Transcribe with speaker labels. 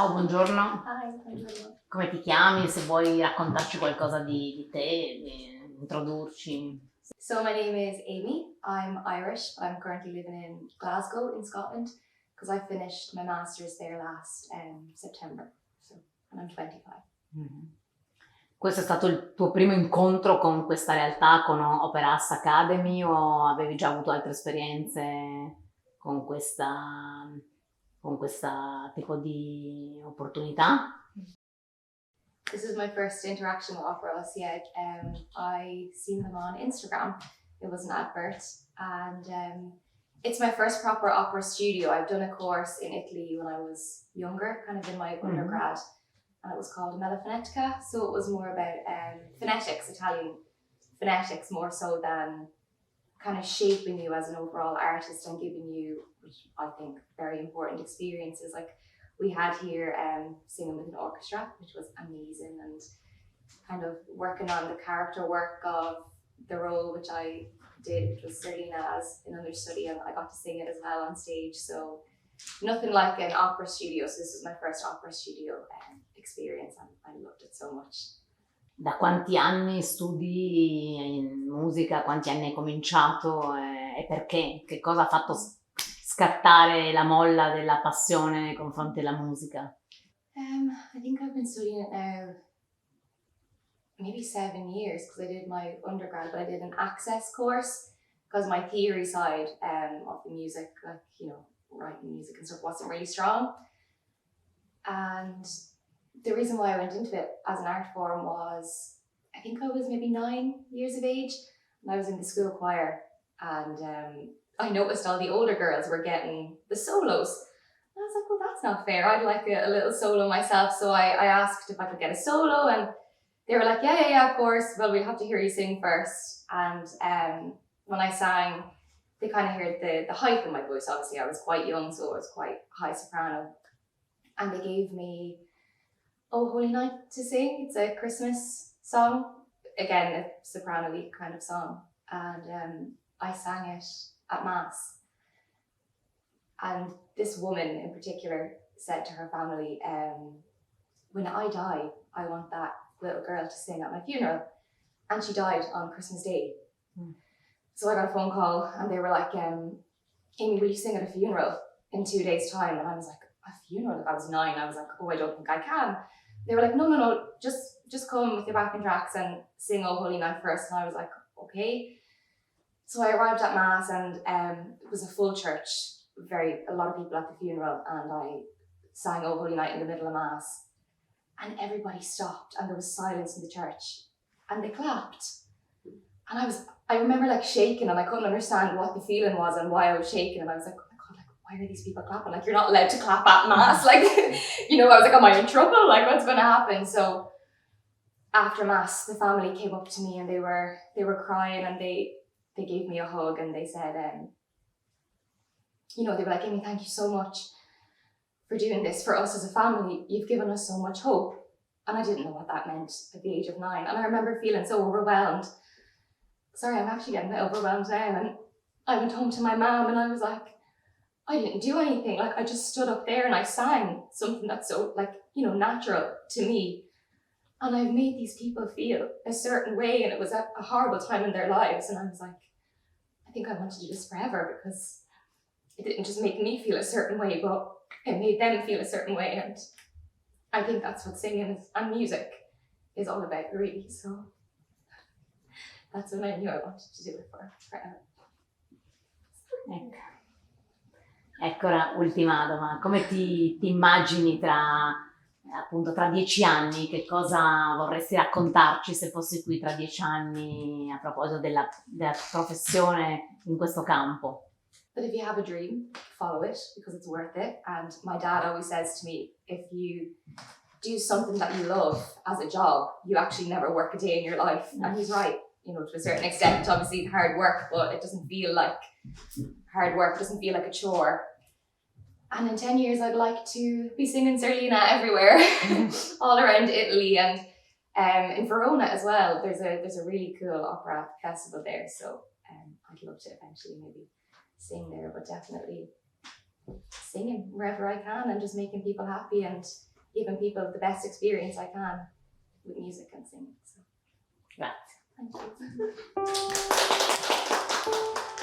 Speaker 1: Ciao, buongiorno.
Speaker 2: Hi, buongiorno.
Speaker 1: Come ti chiami? Se vuoi raccontarci qualcosa di te, introdurci.
Speaker 2: So my name is Amie. I'm Irish. I'm currently living in Glasgow in Scotland because I finished my master's there last September. And I'm 25.
Speaker 1: Mm-hmm. Questo è stato il tuo primo incontro con questa realtà, con OperUs Academy, o avevi già avuto altre esperienze con questa tipo di opportunità?
Speaker 2: This is my first interaction with OperUs. Yeah, I seen them on Instagram. It was an advert, and it's my first proper opera studio. I've done a course in Italy when I was younger, kind of in my undergrad, and it was called Fonetica. So it was more about phonetics, Italian phonetics, more so than kind of shaping you as an overall artist and giving you, which I think, very important experiences. Like we had here singing with an orchestra, which was amazing, and kind of working on the character work of the role which I did, which was Zerlina as an understudy, and I got to sing it as well on stage. So nothing like an opera studio. So this was my first opera studio experience, and I loved it so much.
Speaker 1: Da quanti anni studi in musica? Quanti anni hai cominciato e perché? Che cosa ha fatto scattare la molla della passione nei confronti della musica?
Speaker 2: I think I've been studying it now maybe 7 years because I did my undergrad, but I did an access course because my theory side of the music, like, you know, writing music and stuff, wasn't really strong. And the reason why I went into it as an art form was, I think I was maybe 9 years of age, and I was in the school choir, and I noticed all the older girls were getting the solos. And I was like, well, that's not fair. I'd like a little solo myself. So I asked if I could get a solo, and they were like, yeah, of course. Well, we'll have to hear you sing first. And when I sang, they kind of heard the height of my voice. Obviously, I was quite young, so it was quite high soprano. And they gave me Oh Holy Night to sing. It's a Christmas song. Again, a soprano-y kind of song. And I sang it at Mass. And this woman in particular said to her family, when I die, I want that little girl to sing at my funeral. And she died on Christmas Day. So I got a phone call and they were like, Amie, will you sing at a funeral in 2 days' time? And I was like, a funeral? If I was 9, I was like, oh, I don't think I can. They were like, no, just come with your backing tracks and sing Oh Holy Night first. And I was like, okay. So I arrived at Mass, and it was a full church, a lot of people at the funeral, and I sang Oh Holy Night in the middle of Mass, and everybody stopped, and there was silence in the church, and they clapped. And I remember like shaking, and I couldn't understand what the feeling was and why I was shaking, and I was like, why are these people clapping? Like, you're not allowed to clap at Mass. Like, you know, I was like, am I in trouble? Like, what's going to happen? So after Mass, the family came up to me and they were crying, and they gave me a hug, and they said, you know, they were like, Amie, thank you so much for doing this for us as a family. You've given us so much hope. And I didn't know what that meant at the age of 9. And I remember feeling so overwhelmed. Sorry, I'm actually getting a bit overwhelmed now. And I went home to my mom and I was like, I didn't do anything. Like, I just stood up there and I sang something that's so, like, you know, natural to me. And I've made these people feel a certain way, and it was a horrible time in their lives. And I was like, I think I want to do this forever, because it didn't just make me feel a certain way, but it made them feel a certain way. And I think that's what singing and music is all about, really. So that's when I knew I wanted to do it forever.
Speaker 1: Ecco, ultima domanda. Come ti immagini tra 10 anni? Che cosa vorresti raccontarci se fossi qui tra 10 anni a proposito della professione in questo campo?
Speaker 2: But if you have a dream, follow it, because it's worth it. And my dad always says to me, if you do something that you love as a job, you actually never work a day in your life. And he's right, you know, to a certain extent. Obviously hard work, but it doesn't feel like hard work, it doesn't feel like a chore. And in 10 years, I'd like to be singing Zerlina everywhere, all around Italy, and in Verona as well. There's a really cool opera festival there, so I'd love to eventually maybe sing there, but definitely singing wherever I can and just making people happy and giving people the best experience I can with music and singing. So.
Speaker 1: Grazie.
Speaker 2: Thank you.